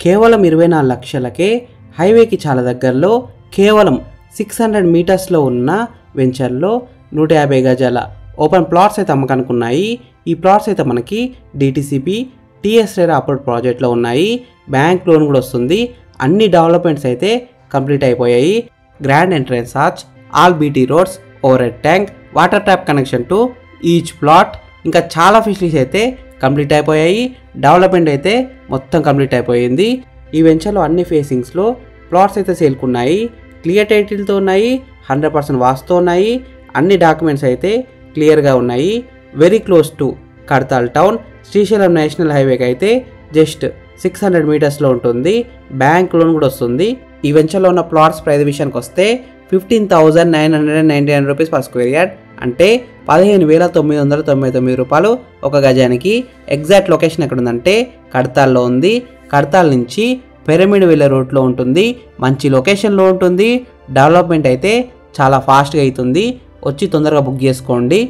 కేవలం 24 లక్షలకే హైవేకి చాలా దగ్గరలో కేవలం 600 మీటర్స్లో ఉన్న వెంచర్లో 150 గజాల ఓపెన్ ప్లాట్స్ అయితే అమ్మకానికి ఉన్నాయి. ఈ ప్లాట్స్ అయితే మనకి డిటిసిపి టిఎస్ రేరా అప్రూవ్డ్ ప్రాజెక్ట్లో ఉన్నాయి. బ్యాంక్ లోన్ కూడా వస్తుంది. అన్ని డెవలప్మెంట్స్ అయితే కంప్లీట్ అయిపోయాయి. Grand entrance arch, all BT roads, over head tank, water tap connection to each plot, ఇంకా చాలా ఫెసిలిటీస్ అయితే కంప్లీట్ అయిపోయాయి. డెవలప్మెంట్ అయితే మొత్తం కంప్లీట్ అయిపోయింది. ఈ వెంచర్లో అన్ని ఫేసింగ్స్లో ప్లాట్స్ అయితే సేల్కున్నాయి. క్లియర్ టైటిల్తో ఉన్నాయి. 100% వాస్తుతో ఉన్నాయి. అన్ని డాక్యుమెంట్స్ అయితే క్లియర్గా ఉన్నాయి. Very close to Kadthal town. Srisailam national హైవేకి అయితే జస్ట్ 600 మీటర్స్లో ఉంటుంది. బ్యాంక్ లోన్ కూడా వస్తుంది. ఈ వెంచర్లో ఉన్న ప్లాట్స్ ప్రైస్ విషయానికి వస్తే 15,999 రూపీస్ పర్ స్క్వేర్ యార్డ్, అంటే 15,999 రూపాయలు ఒక గజానికి. ఎగ్జాక్ట్ లొకేషన్ ఎక్కడ ఉందంటే కడతాల్లో ఉంది. కడతాల్ నుంచి పిరమిడ్ వెళ్ళే రూట్లో ఉంటుంది. మంచి లొకేషన్లో ఉంటుంది. డెవలప్మెంట్ అయితే చాలా ఫాస్ట్గా అవుతుంది. వచ్చి తొందరగా బుక్ చేసుకోండి.